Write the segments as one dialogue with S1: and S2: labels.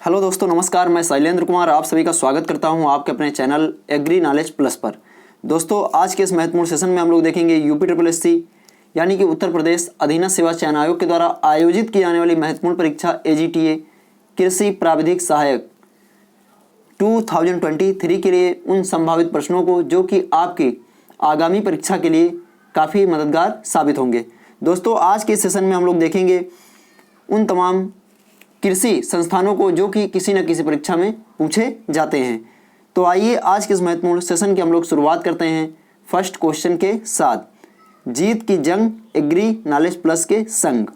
S1: Hello दोस्तों, नमस्कार। मैं शैलेंद्र कुमार आप सभी का स्वागत करता हूं आपके अपने चैनल एग्री नॉलेज प्लस पर। दोस्तों, आज के इस महत्वपूर्ण सेशन में हम लोग देखेंगे यूपी SSSC यानी कि उत्तर प्रदेश अधीनस्थ सेवा चयन आयोग के द्वारा आयोजित की जाने वाली महत्वपूर्ण परीक्षा AGTA कृषि प्राविधिक सहायक 2023 के लिए उन संभावित प्रश्नों को जो कि आपकी आगामी परीक्षा के लिए काफ़ी मददगार साबित होंगे। दोस्तों, आज के सेशन में हम लोग देखेंगे उन तमाम कृषि संस्थानों को जो कि किसी न किसी परीक्षा में पूछे जाते हैं। तो आइए आज के इस महत्वपूर्ण सेशन की हम लोग शुरुआत करते हैं फर्स्ट क्वेश्चन के साथ, जीत की जंग एग्री नॉलेज प्लस के संग।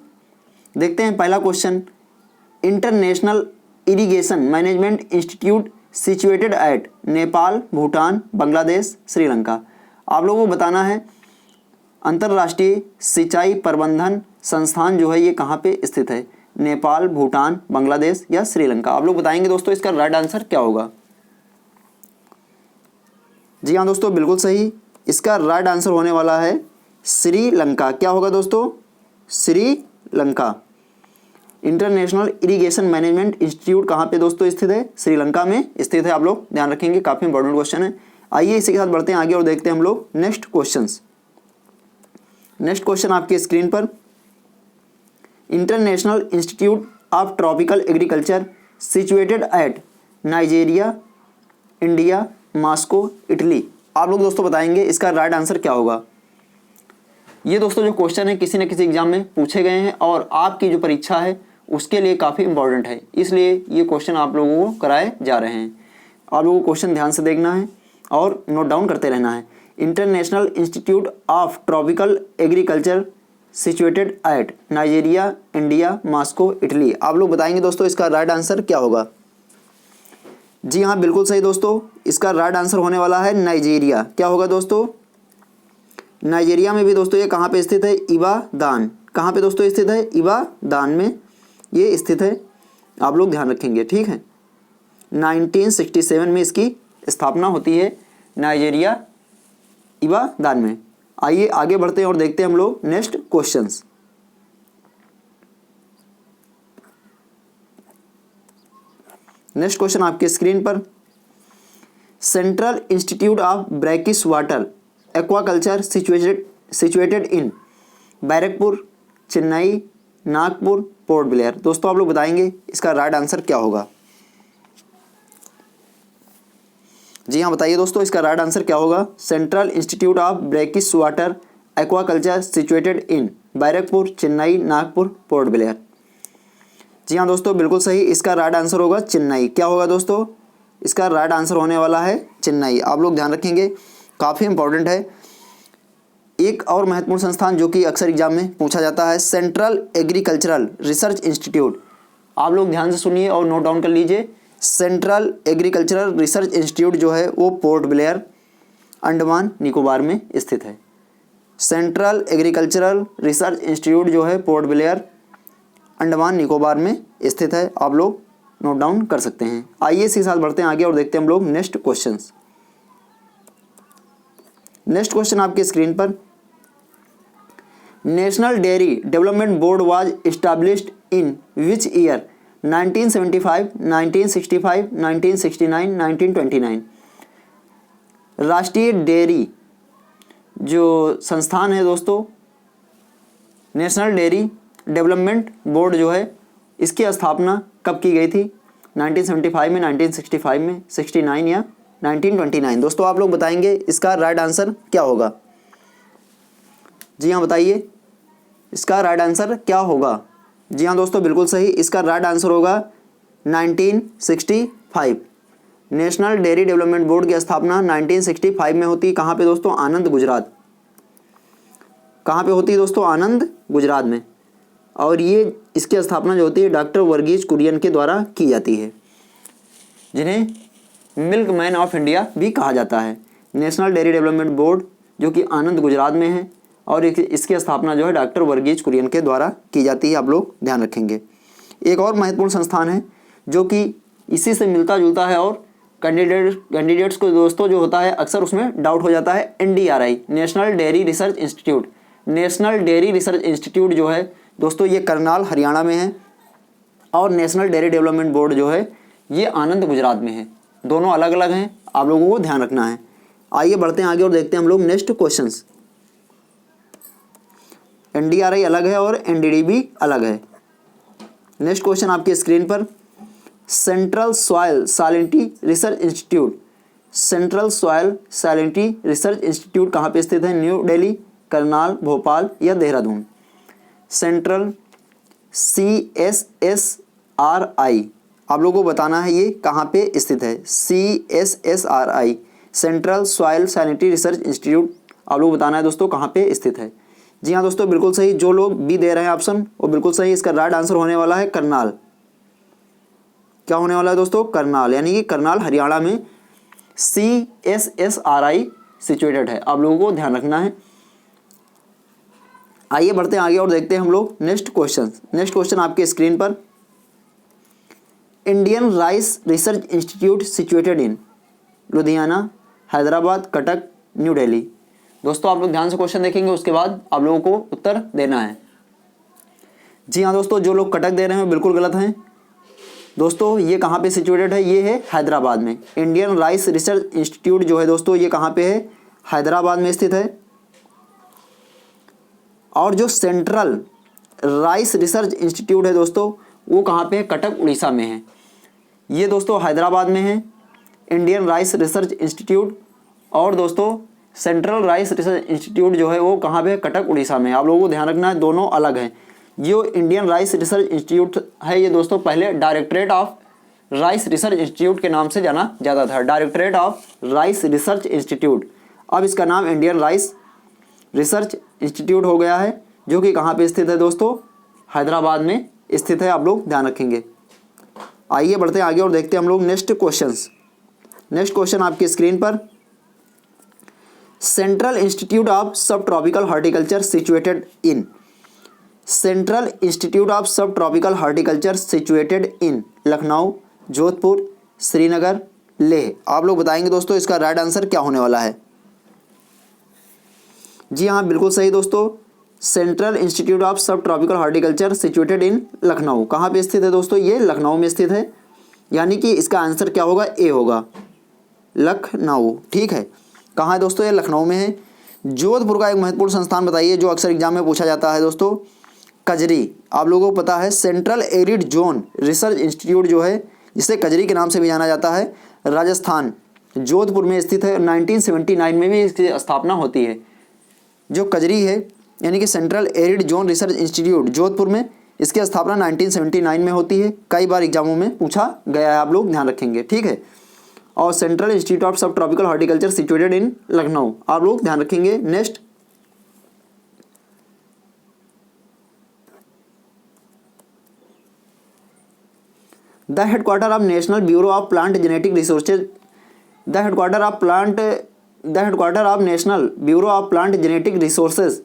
S1: देखते हैं पहला question, international irrigation management institute situated at Nepal, Bhutan, Bangladesh, Sri Lanka. आप लोगों को बताना है अंतर्राष्ट्रीय सिंचाई प्रबंधन संस्थान जो है ये कहाँ पे स्थित है, नेपाल, भूटान, बांग्लादेश या श्रीलंका। आप लोग बताएंगे दोस्तों इसका राइट आंसर क्या होगा। जी हाँ दोस्तों, बिल्कुल सही। इसका राइट आंसर होने वाला है श्रीलंका। क्या होगा दोस्तों? Sri Lanka. International irrigation management institute कहाँ पे दोस्तों स्थित है? श्रीलंका में स्थित है। आप लोग ध्यान रखेंगे, काफ़ी इंपॉर्टेंट क्वेश्चन है। आइए इसी के साथ बढ़ते हैं आगे और देखते हैं हम लोग नेक्स्ट क्वेश्चन। नेक्स्ट क्वेश्चन आपकी स्क्रीन पर, international institute of tropical agriculture situated at Nigeria, India, Moscow, Italy. आप लोग दोस्तों बताएंगे इसका राइट आंसर क्या होगा। ये दोस्तों जो क्वेश्चन है किसी न किसी एग्जाम में पूछे गए हैं और आपकी जो परीक्षा है उसके लिए काफ़ी इंपॉर्टेंट है, इसलिए ये क्वेश्चन आप लोगों को कराए जा रहे हैं। आप लोगों को क्वेश्चन ध्यान से देखना है और नोट डाउन करते रहना है। International institute of tropical agriculture situated at Nigeria, India, Moscow, Italy. आप लोग बताएंगे दोस्तों इसका राइट आंसर क्या होगा। जी हाँ, बिल्कुल सही दोस्तों। इसका राइट आंसर होने वाला है नाइजीरिया। क्या होगा दोस्तों? नाइजीरिया में भी दोस्तों ये कहाँ पे स्थित है? इबादान। कहाँ पे दोस्तों स्थित है? इबादान में ये स्थित है। आप लोग ध्यान रखेंगे, ठीक है। 1967 में इसकी स्थापना होती है नाइजीरिया, इबादान में। आइए आगे बढ़ते हैं और देखते हैं हम लोग नेक्स्ट क्वेश्चंस। नेक्स्ट क्वेश्चन आपके स्क्रीन पर, central institute of brackish water aquaculture situated in Barrackpore, Chennai, Nagpur, Port Blair. दोस्तों आप लोग बताएंगे इसका राइट आंसर क्या होगा। जी हाँ, बताइए दोस्तों इसका राइट आंसर क्या होगा। Central institute of brackish water aquaculture situated in Barrackpore, Chennai, Nagpur, Port Blair. जी हाँ दोस्तों, बिल्कुल सही। इसका राइट आंसर होगा चेन्नई। क्या होगा दोस्तों? इसका राइट आंसर होने वाला है चेन्नई। आप लोग ध्यान रखेंगे, काफ़ी इंपॉर्टेंट है। एक और महत्वपूर्ण संस्थान जो कि अक्सर एग्जाम में पूछा जाता है, सेंट्रल एग्रीकल्चरल रिसर्च इंस्टीट्यूट। आप लोग ध्यान से सुनिए और नोट डाउन कर लीजिए। सेंट्रल एग्रीकल्चरल रिसर्च इंस्टीट्यूट जो है वो पोर्ट ब्लेयर, अंडमान निकोबार में स्थित है। सेंट्रल एग्रीकल्चरल रिसर्च इंस्टीट्यूट जो है पोर्ट ब्लेयर, अंडमान निकोबार में स्थित है। आप लोग नोट डाउन कर सकते हैं। आइए इसी के साथ बढ़ते हैं आगे और देखते हैं हम लोग नेक्स्ट क्वेश्चंस। नेक्स्ट क्वेश्चन आपके स्क्रीन पर, national dairy development board was established in which year? 1975, 1965, 1969, 1929। राष्ट्रीय डेयरी जो संस्थान है दोस्तों, नेशनल डेयरी डेवलपमेंट बोर्ड जो है, इसकी स्थापना कब की गई थी? 1975 में, 1965 में, 69 या 1929। दोस्तों आप लोग बताएंगे इसका राइट आंसर क्या होगा। जी हाँ, बताइए इसका राइट आंसर क्या होगा। जी हाँ दोस्तों, बिल्कुल सही। इसका राइट आंसर होगा 1965। नेशनल डेयरी डेवलपमेंट बोर्ड की स्थापना 1965 में होती। कहाँ पे दोस्तों? आनंद, गुजरात। कहाँ पे होती है दोस्तों? आनंद, गुजरात में। और ये इसकी स्थापना जो होती है डॉक्टर वर्गीज कुरियन के द्वारा की जाती है, जिन्हें मिल्क मैन ऑफ इंडिया भी कहा जाता है। नेशनल डेयरी डेवलपमेंट बोर्ड जो कि आनंद, गुजरात में है और इसकी स्थापना जो है डॉक्टर वर्गीज कुरियन के द्वारा की जाती है। आप लोग ध्यान रखेंगे। एक और महत्वपूर्ण संस्थान है जो कि इसी से मिलता जुलता है और कैंडिडेट्स को दोस्तों जो होता है अक्सर उसमें डाउट हो जाता है, NDRI, national dairy research institute. National dairy research institute जो है दोस्तों ये करनाल, हरियाणा में है और नेशनल डेयरी डेवलपमेंट बोर्ड जो है ये आनंद गुजरात में है। दोनों अलग अलग हैं, आप लोगों को ध्यान रखना है। आइए बढ़ते हैं आगे और देखते हैं हम लोग नेक्स्ट क्वेश्चंस। NDRI अलग है और NDD भी अलग है। नेक्स्ट क्वेश्चन आपके स्क्रीन पर, central soil salinity research institute, central soil salinity research institute कहाँ पे स्थित है? न्यू दिल्ली, करनाल, भोपाल या देहरादून? सेंट्रल CSSRI आप लोगों को बताना है ये कहाँ पे स्थित है। CSSRI central soil sanitary research institute आप लोग बताना है दोस्तों कहाँ पे स्थित है। जी हाँ दोस्तों, बिल्कुल सही। जो लोग बी दे रहे हैं ऑप्शन वो बिल्कुल सही। इसका राइट आंसर होने वाला है करनाल। क्या होने वाला है दोस्तों? करनाल, यानी कि करनाल हरियाणा में CSSRI सिचुएटेड है। आप लोगों को ध्यान रखना है। आइए बढ़ते हैं आगे और देखते हैं हम लोग नेक्स्ट क्वेश्चन। नेक्स्ट क्वेश्चन आपके स्क्रीन पर, Indian rice research institute situated in Ludhiana, Hyderabad, Cuttack, new Delhi. दोस्तों आप लोग ध्यान से क्वेश्चन देखेंगे, उसके बाद आप लोगों को उत्तर देना है। जी हाँ दोस्तों, जो लोग कटक दे रहे हैं बिल्कुल गलत हैं। दोस्तों ये कहाँ पे सिचुएटेड है? ये है हैदराबाद में। इंडियन राइस रिसर्च इंस्टीट्यूट जो है दोस्तों ये कहाँ पे है? हैदराबाद में स्थित है। और जो सेंट्रल राइस रिसर्च इंस्टीट्यूट है दोस्तों वो कहाँ पे है? कटक, उड़ीसा में है। ये दोस्तों हैदराबाद में है इंडियन राइस रिसर्च इंस्टीट्यूट, और दोस्तों सेंट्रल राइस रिसर्च इंस्टीट्यूट जो है वो कहाँ पे है? कटक, उड़ीसा में। आप लोगों को ध्यान रखना है, दोनों अलग हैं। जो इंडियन राइस रिसर्च इंस्टीट्यूट है ये दोस्तों पहले directorate of rice research institute के नाम से जाना जाता था, directorate of rice research institute. अब इसका नाम इंडियन राइस रिसर्च इंस्टीट्यूट हो गया है, जो कि कहाँ पे स्थित है दोस्तों? हैदराबाद में स्थित है। आप लोग ध्यान रखेंगे। आइए बढ़ते हैं आगे और देखते हैं हम लोग नेक्स्ट क्वेश्चंस। नेक्स्ट क्वेश्चन आपकी स्क्रीन पर, central institute of subtropical horticulture situated in, central institute of subtropical horticulture situated in Lucknow, Jodhpur, Srinagar, Leh. आप लोग बताएंगे दोस्तों इसका राइट आंसर क्या होने वाला है। जी हाँ बिल्कुल सही दोस्तों, central institute of subtropical horticulture situated in Lucknow. कहाँ पे स्थित है दोस्तों? ये लखनऊ में स्थित है, यानी कि इसका आंसर क्या होगा? ए होगा, लखनऊ। ठीक है, कहाँ है दोस्तों? ये लखनऊ में है। जोधपुर का एक महत्वपूर्ण संस्थान बताइए जो अक्सर एग्जाम में पूछा जाता है दोस्तों। कजरी, आप लोगों को पता है central arid zone research institute जो है, जिसे कजरी के नाम से भी जाना जाता है, राजस्थान, जोधपुर में स्थित है। 1979 में भी इसकी स्थापना होती है। जो कजरी है यानी कि central arid zone research institute Jodhpur में, इसकी स्थापना 1979 में होती है। कई बार एग्जामों में पूछा गया है, आप लोग ध्यान रखेंगे। ठीक है, और central institute of subtropical horticulture situated in Lucknow, आप लोग ध्यान रखेंगे। Next, the headquarter of national bureau of plant genetic resources, the headquarter of national bureau of plant genetic resources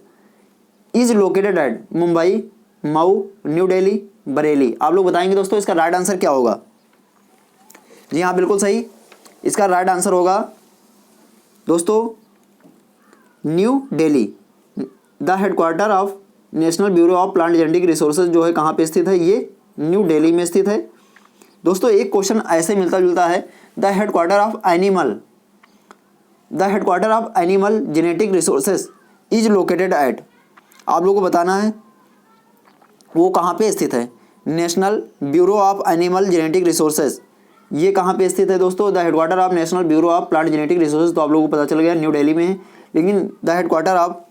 S1: is located eight Mumbai, Mau, new Delhi, Bareilly. आप लोग बताएंगे दोस्तों इसका right answer क्या होगा। जी हाँ बिल्कुल सही, इसका राइट आंसर होगा दोस्तों new Delhi. The headquarter of national bureau of plant genetic resources जो है कहाँ पे स्थित है? ये न्यू दिल्ली में स्थित है। दोस्तों एक क्वेश्चन ऐसे मिलता जुलता है, the headquarter of animal genetic resources is located eight, आप लोगों को बताना है वो कहाँ पे स्थित है। National bureau of animal genetic resources ये कहाँ पे स्थित है दोस्तों? The headquarter of national bureau of plant genetic resources, तो आप लोगों को पता चल गया न्यू दिल्ली में है। लेकिन the headquarter of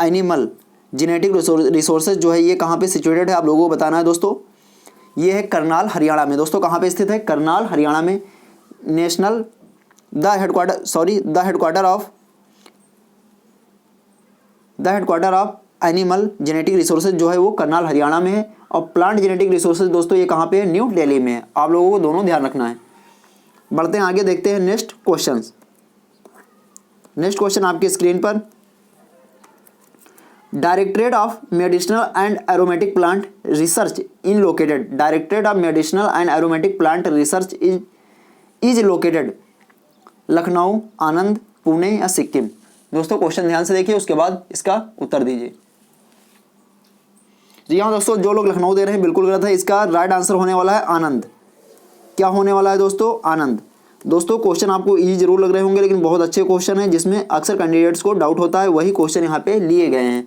S1: animal genetic resources जो है ये कहाँ पे सिचुएटेड है, आप लोगों को बताना है दोस्तों। ये है करनाल, हरियाणा में। दोस्तों कहाँ पे स्थित है? करनाल, हरियाणा में। National the headquarter of animal genetic resources जो है वो करनाल, हरियाणा में है। और प्लांट जेनेटिक रिसोर्सेज दोस्तों ये कहाँ पे है? न्यू दिल्ली में है। आप लोगों को दोनों ध्यान रखना है। बढ़ते हैं आगे, देखते हैं नेक्स्ट क्वेश्चन। नेक्स्ट क्वेश्चन आपकी स्क्रीन पर, directorate of medicinal and aromatic plant research in located, directorate of medicinal and aromatic plant research is located Lucknow, Anand, Pune या सिक्किम। दोस्तों क्वेश्चन ध्यान से देखिए, उसके बाद इसका उत्तर दीजिए। जी हाँ दोस्तों, जो लोग लखनऊ दे रहे हैं बिल्कुल गलत है। इसका राइट आंसर होने वाला है आनंद। क्या होने वाला है दोस्तों? आनंद। दोस्तों क्वेश्चन आपको इजी जरूर लग रहे होंगे, लेकिन बहुत अच्छे क्वेश्चन हैं जिसमें अक्सर कैंडिडेट्स को डाउट होता है, वही क्वेश्चन यहाँ पे लिए गए हैं।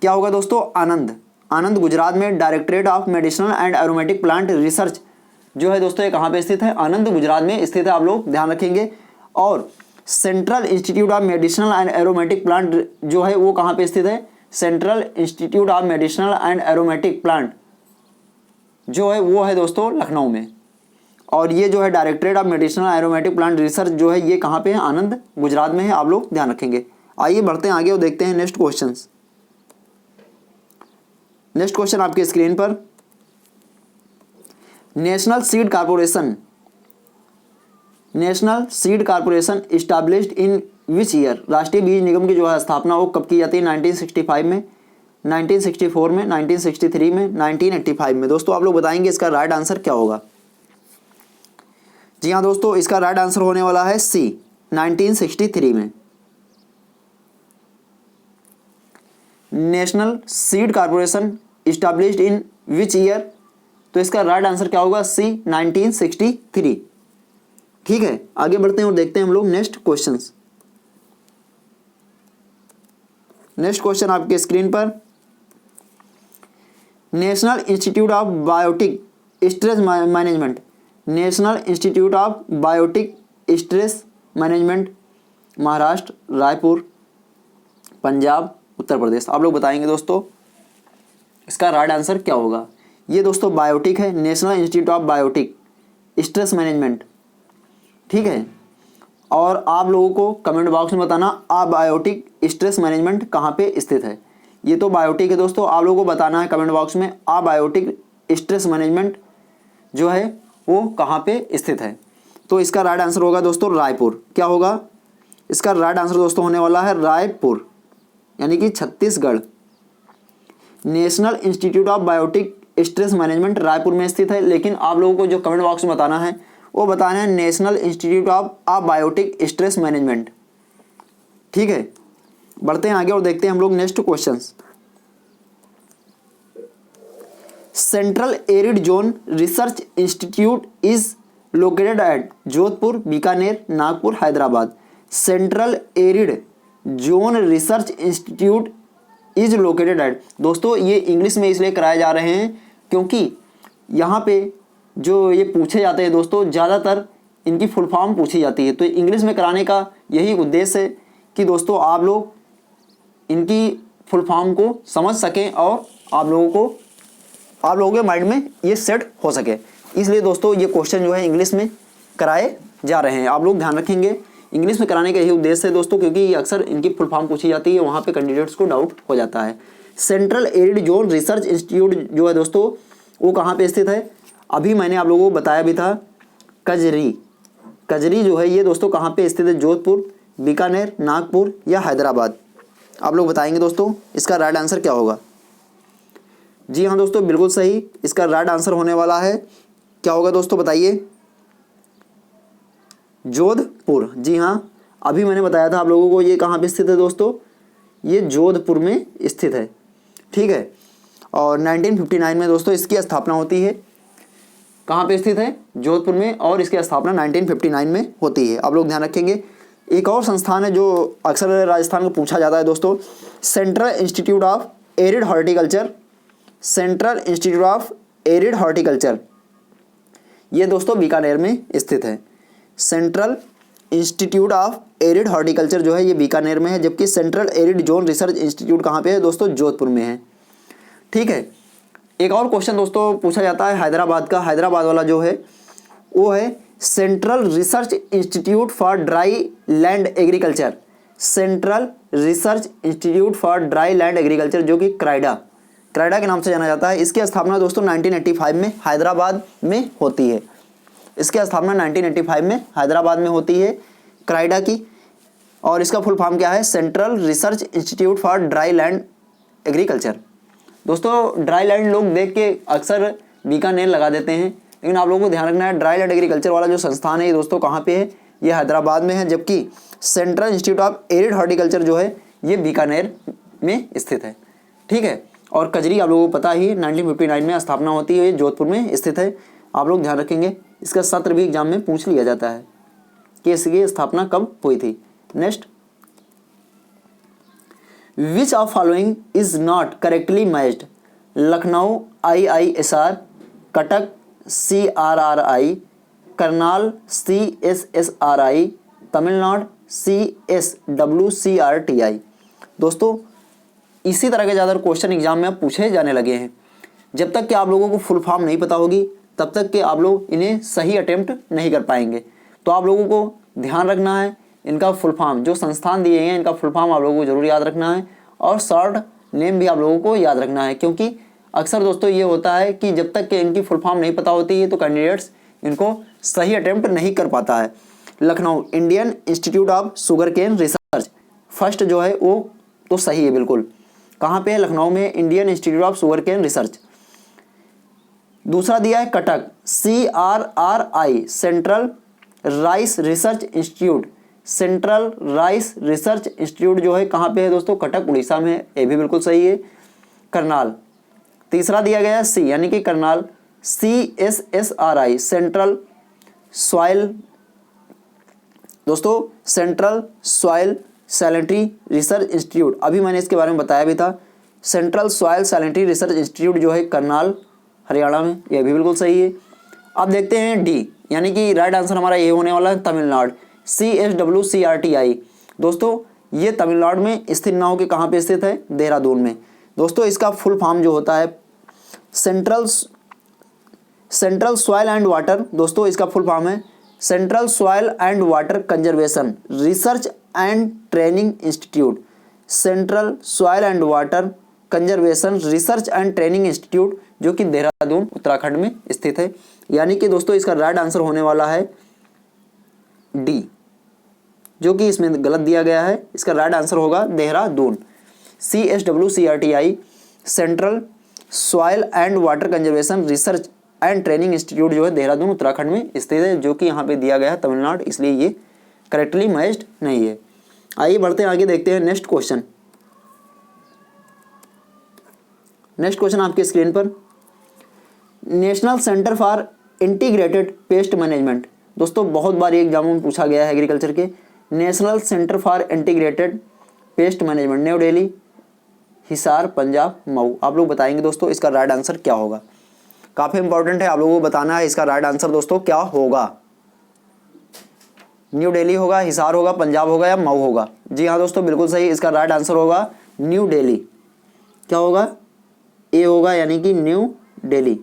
S1: क्या होगा दोस्तों? आनंद। आनंद गुजरात में directorate of medicinal and aromatic plant research जो है दोस्तों, ये कहाँ पे स्थित है? आनंद गुजरात में स्थित है, आप लोग ध्यान रखेंगे। और central institute of medicinal and aromatic plant जो है वो कहाँ पे स्थित है? Central institute of medicinal and aromatic plant जो है वो है दोस्तों लखनऊ में। और ये जो है directorate of medicinal aromatic plant research जो है ये कहाँ पे है? आनंद गुजरात में है, आप लोग ध्यान रखेंगे। आइए बढ़ते हैं आगे और देखते हैं नेक्स्ट क्वेश्चन। नेक्स्ट क्वेश्चन आपके स्क्रीन पर, national seed corporation established in which year? राष्ट्रीय बीज निगम की जो है स्थापना वो कब की जाती है? 1965 में, 1964 में, 1963 में, 1985 में। दोस्तों आप लोग बताएंगे इसका राइट आंसर क्या होगा। जी हाँ दोस्तों, इसका राइट आंसर होने वाला है सी, 1963 में। National seed corporation established in which year? तो इसका राइट आंसर क्या होगा? सी, 1963। ठीक है, आगे बढ़ते हैं और देखते हैं हम लोग नेक्स्ट क्वेश्चन। नेक्स्ट क्वेश्चन आपके स्क्रीन पर, national institute of biotic stress management, national institute of biotic stress management, Maharashtra, Raipur, Punjab, Uttar Pradesh. आप लोग बताएंगे दोस्तों इसका राइट आंसर क्या होगा। ये दोस्तों बायोटिक है, national institute of biotic stress management. ठीक है, और आप लोगों को कमेंट बॉक्स में बताना बायोटिक स्ट्रेस मैनेजमेंट कहाँ पे स्थित है। ये तो बायोटिक है दोस्तों, आप लोगों को बताना है कमेंट बॉक्स में बायोटिक स्ट्रेस मैनेजमेंट जो है वो कहाँ पे स्थित है। तो इसका राइट आंसर होगा दोस्तों रायपुर। क्या होगा? इसका राइट आंसर दोस्तों होने वाला है रायपुर, यानी कि Chhattisgarh. National institute of biotic stress management Raipur में स्थित है, लेकिन आप लोगों को जो कमेंट बॉक्स में बताना है वो बताना है national institute of biotic stress management. ठीक है, बढ़ते हैं आगे और देखते हैं हम लोग next question. Central arid zone research institute is located eight Jodhpur, Bikaner, Nagpur, Hyderabad. Central arid zone research institute is located eight. दोस्तों ये इंग्लिश में इसलिए कराए जा रहे हैं क्योंकि यहाँ पे जो ये पूछे जाते हैं दोस्तों, ज़्यादातर इनकी फुल फॉर्म पूछी जाती है, तो इंग्लिश में कराने का यही उद्देश्य है कि दोस्तों आप लोग इनकी फुल फॉर्म को समझ सकें और आप लोगों के माइंड में ये सेट हो सके। इसलिए दोस्तों ये क्वेश्चन जो है इंग्लिश में कराए जा रहे हैं, आप लोग ध्यान रखेंगे। इंग्लिश में कराने का यही उद्देश्य है दोस्तों, क्योंकि ये अक्सर इनकी फुल फॉर्म पूछी जाती है, वहाँ पे कैंडिडेट्स को डाउट हो जाता है। Central arid zone research institute जो है दोस्तों वो कहाँ पे स्थित है? अभी मैंने आप लोगों को बताया भी था, कजरी जो है ये दोस्तों कहाँ पे स्थित है? जोधपुर, बीकानेर, नागपुर या हैदराबाद। आप लोग बताएंगे दोस्तों इसका राइट आंसर क्या होगा। जी हाँ दोस्तों, बिल्कुल सही, इसका राइट आंसर होने वाला है, क्या होगा दोस्तों बताइए? जोधपुर। जी हाँ, अभी मैंने बताया था आप लोगों को ये कहाँ पे स्थित है दोस्तों, ये जोधपुर में स्थित है। ठीक है, और 1959 में दोस्तों इसकी स्थापना होती है। कहाँ पे स्थित है? जोधपुर में, और इसकी स्थापना 1959 में होती है, आप लोग ध्यान रखेंगे। एक और संस्थान है जो अक्सर राजस्थान को पूछा जाता है दोस्तों, central institute of arid horticulture. Central institute of arid horticulture ये दोस्तों बीकानेर में स्थित है। Central institute of arid horticulture जो है ये बीकानेर में है, जबकि central arid zone research institute कहाँ पे है दोस्तों? जोधपुर में है। ठीक है, एक और क्वेश्चन दोस्तों पूछा जाता है हैदराबाद का। हैदराबाद वाला जो है वो है central research institute for dry land agriculture. Central research institute for dry land agriculture जो कि क्राइडा के नाम से जाना जाता है। इसकी स्थापना दोस्तों 1985 में हैदराबाद में होती है। इसकी स्थापना 1985 में हैदराबाद में होती है, क्राइडा की। और इसका फुल फॉर्म क्या है? Central research institute for dry land agriculture. दोस्तों ड्राई लैंड लोग देख के अक्सर बीकानेर लगा देते हैं, लेकिन आप लोगों को ध्यान रखना है ड्राई लैंड एग्रीकल्चर वाला जो संस्थान है ये दोस्तों कहाँ पे है? ये हैदराबाद में है, जबकि central institute of arid horticulture जो है ये बीकानेर में स्थित है। ठीक है, और कजरी आप लोगों को पता ही 1959 में स्थापना होती है, ये जोधपुर में स्थित है। आप लोग ध्यान रखेंगे, इसका सत्र भी एग्जाम में पूछ लिया जाता है कि इसकी स्थापना कब हुई थी। Next, which of following is not correctly matched? Lucknow IISR, Cuttack CRRI, Karnal CSSRI, Tamil Nadu CSWCRTI। दोस्तों इसी तरह के ज़्यादा क्वेश्चन एग्जाम में अब पूछे जाने लगे हैं। जब तक कि आप लोगों को फुल फॉर्म नहीं पता होगी तब तक कि आप लोग इन्हें सही अटेम्प्ट नहीं कर पाएंगे। तो आप लोगों को ध्यान रखना है इनका फुल फॉर्म, जो संस्थान दिए हैं इनका फुल फॉर्म आप लोगों को जरूर याद रखना है, और शॉर्ट नेम भी आप लोगों को याद रखना है, क्योंकि अक्सर दोस्तों ये होता है कि जब तक कि इनकी फुल फॉर्म नहीं पता होती है तो कैंडिडेट्स इनको सही अटेम्प्ट नहीं कर पाता है। Lucknow Indian institute of sugarcane research, first जो है वो तो सही है बिल्कुल। कहाँ पे है? लखनऊ में Indian institute of sugarcane research. दूसरा दिया है Cuttack CRRI, central rice research institute. Central rice research institute जो है कहाँ पे है दोस्तों? कटक उड़ीसा में है, ये भी बिल्कुल सही है। करनाल। तीसरा दिया गया है सी, यानी कि करनाल CSSRI, सेंट्रल सॉइल, दोस्तों central soil sanitary research institute, अभी मैंने इसके बारे में बताया भी था। Central soil sanitary research institute जो है करनाल हरियाणा में, यह भी बिल्कुल सही है। अब देखते हैं डी, यानी कि राइट आंसर हमारा ये होने वाला है तमिलनाडु CSWCRTI। दोस्तों ये तमिलनाडु में स्थित ना हो कि कहाँ पे स्थित है? देहरादून में। दोस्तों इसका फुल फॉर्म जो होता है सेंट्रल सॉइल एंड वाटर, दोस्तों इसका फुल फॉर्म है central soil and water conservation research and training institute. Central soil and water conservation research and training institute, जो कि देहरादून उत्तराखंड में स्थित है। यानी कि दोस्तों इसका राइट आंसर होने वाला है डी, जो कि इसमें गलत दिया गया है। इसका राइट आंसर होगा Dehradun. CSWCRTI central soil and water conservation research and training institute जो है देहरादून उत्तराखंड में स्थित है, जो कि यहाँ पे दिया गया है तमिलनाडु, इसलिए ये करेक्टली मैच्ड नहीं है। आइए बढ़ते हैं आगे, देखते हैं नेक्स्ट क्वेश्चन। नेक्स्ट क्वेश्चन आपके स्क्रीन पर, national centre for integrated pest management. दोस्तों बहुत बार एग्जामों में पूछा गया है एग्रीकल्चर के। National centre for integrated pest management, new Delhi, Hisar, Punjab, Mau. आप लोग बताएंगे दोस्तों इसका राइट आंसर क्या होगा। काफ़ी इंपॉर्टेंट है, आप लोगों को बताना है इसका राइट आंसर दोस्तों क्या होगा। न्यू दिल्ली होगा, हिसार होगा, पंजाब होगा या मऊ होगा? जी हाँ दोस्तों बिल्कुल सही, इसका राइट आंसर होगा न्यू दिल्ली। क्या होगा? ए होगा, यानी कि न्यू दिल्ली।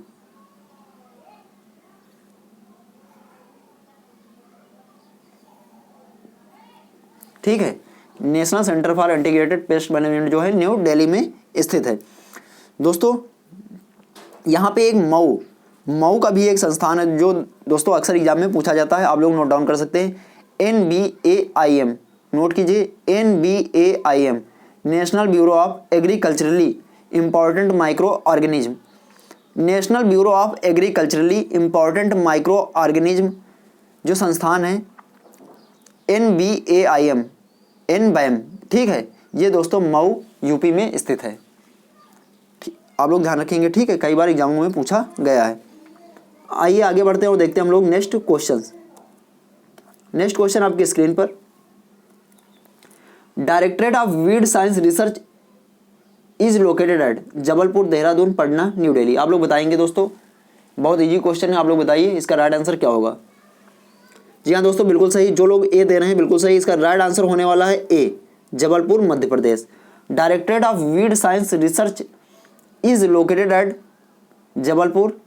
S1: ठीक है, national centre for integrated pest management जो है न्यू दिल्ली में स्थित है। दोस्तों यहाँ पे एक मऊ का भी एक संस्थान है जो दोस्तों अक्सर एग्जाम में पूछा जाता है, आप लोग नोट डाउन कर सकते हैं। NBAIM, नोट कीजिए NBAIM, national bureau of agriculturally important micro organism. National bureau of agriculturally important micro organism जो संस्थान है NBAIM, ठीक है, ये दोस्तों मऊ यूपी में स्थित है। आप लोग ध्यान रखेंगे, ठीक है, कई बार एग्जामों में पूछा गया है। आइए आगे बढ़ते हैं और देखते हैं हम लोग नेक्स्ट क्वेश्चन। नेक्स्ट क्वेश्चन आपकी स्क्रीन पर, directorate of weed science research is located at Jabalpur, Dehradun, Patna, new Delhi. आप लोग बताएंगे दोस्तों, बहुत इजी क्वेश्चन है, आप लोग बताइए इसका राइट आंसर क्या होगा। जी हाँ दोस्तों बिल्कुल सही, जो लोग ए दे रहे हैं बिल्कुल सही, इसका राइट आंसर होने वाला है A, Jabalpur, Madhya Pradesh. Directorate of weed science research is located at Jabalpur,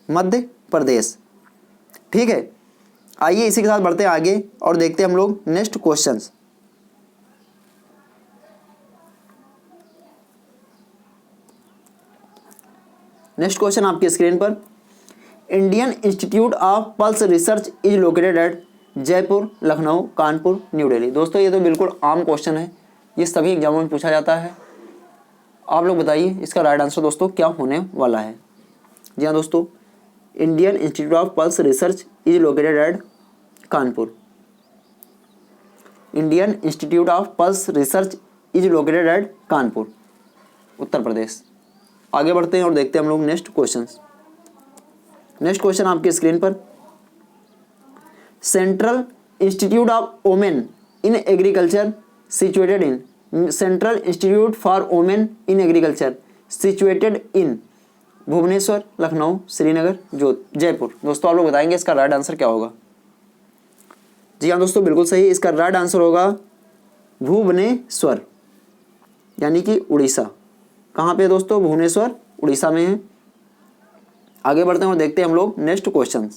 S1: Madhya Pradesh. ठीक है, आइए इसी के साथ बढ़ते हैं आगे और देखते हैं हम लोग नेक्स्ट क्वेश्चंस। नेक्स्ट क्वेश्चन आपकी स्क्रीन पर, Indian institute of pulse research is located eight Jaipur, Lucknow, Kanpur, new Delhi. दोस्तों ये तो बिल्कुल आम क्वेश्चन है, ये सभी एग्जामों में पूछा जाता है। आप लोग बताइए इसका राइट आंसर दोस्तों क्या होने वाला है। जी हाँ दोस्तों, Indian institute of pulse research is located at Kanpur. Indian institute of pulse research is located at Kanpur, Uttar Pradesh. आगे बढ़ते हैं और देखते हैं हम लोग नेक्स्ट क्वेश्चन। नेक्स्ट क्वेश्चन आपकी स्क्रीन पर, central institute of women in agriculture situated in, central institute for women in agriculture situated in Bhubaneswar, Lucknow, Srinagar, Jaipur. दोस्तों आप लोग बताएंगे इसका राइट आंसर क्या होगा। जी हाँ दोस्तों, बिल्कुल सही, इसका राइट आंसर होगा भुवनेश्वर, यानी कि उड़ीसा। कहाँ पे दोस्तों? भुवनेश्वर, उड़ीसा में है। आगे बढ़ते हैं और देखते हैं हम लोग नेक्स्ट क्वेश्चन।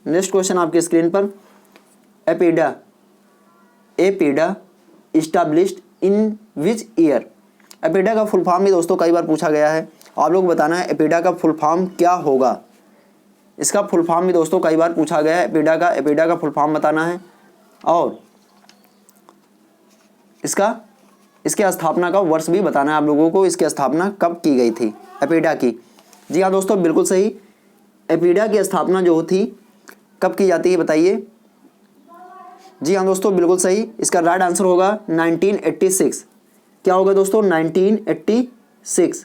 S1: नेक्स्ट क्वेश्चन आपकी स्क्रीन पर, APEDA established in which year. APEDA का फुल फॉर्म भी दोस्तों कई बार पूछा गया है, आप लोग बताना है एपीडा का फुल फॉर्म क्या होगा। इसका फुल फॉर्म भी दोस्तों कई बार पूछा गया है, एपीडा का फुल फॉर्म बताना है और इसके स्थापना का वर्ष भी बताना है आप लोगों को, इसकी स्थापना कब की गई थी एपीडा की। जी हाँ दोस्तों, बिल्कुल सही, एपीडा की स्थापना जो थी कब की जाती है बताइए। जी हाँ दोस्तों, बिल्कुल सही, इसका राइट आंसर होगा 1986। क्या होगा दोस्तों? 1986।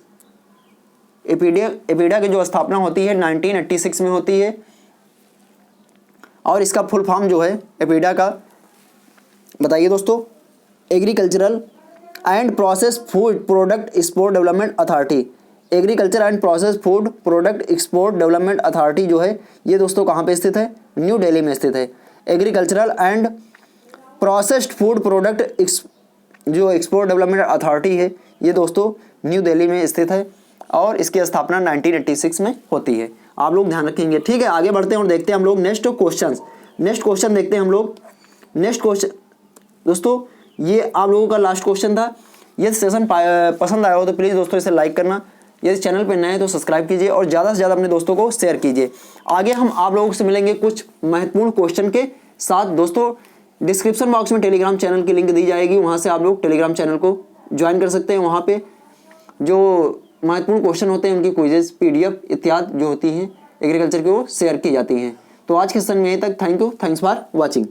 S1: एपीडा की जो स्थापना होती है 1986 में होती है और इसका फुल फॉर्म जो है एपीडा का बताइए दोस्तों, agricultural and process food product export development authority. Agriculture and process food product export development authority जो है ये दोस्तों कहाँ पे स्थित है? न्यू दिल्ली में स्थित है। Agricultural and processed food product जो एक्सपोर्ट डेवलपमेंट अथॉरिटी है ये दोस्तों न्यू दिल्ली में स्थित है और इसकी स्थापना 1986 में होती है। आप लोग ध्यान रखेंगे, ठीक है। आगे बढ़ते हैं और देखते हैं हम लोग नेक्स्ट क्वेश्चन देखते हैं हम लोग। नेक्स्ट क्वेश्चन दोस्तों, ये आप लोगों का लास्ट क्वेश्चन था। ये सेशन पसंद आया हो तो प्लीज़ दोस्तों इसे लाइक करना, यदि चैनल पर नए हैं तो सब्सक्राइब कीजिए और ज़्यादा से ज़्यादा अपने दोस्तों को शेयर कीजिए। आगे हम आप लोगों से मिलेंगे कुछ महत्वपूर्ण क्वेश्चन के साथ। दोस्तों डिस्क्रिप्शन बॉक्स में टेलीग्राम चैनल की लिंक दी जाएगी, वहाँ से आप लोग टेलीग्राम चैनल को ज्वाइन कर सकते हैं। वहाँ पे जो महत्वपूर्ण क्वेश्चन होते हैं उनकी क्विजेस PDF इत्यादि जो होती हैं एग्रीकल्चर की वो शेयर की जाती हैं। तो आज के सेशन में यहीं तक। Thank you, thanks for watching.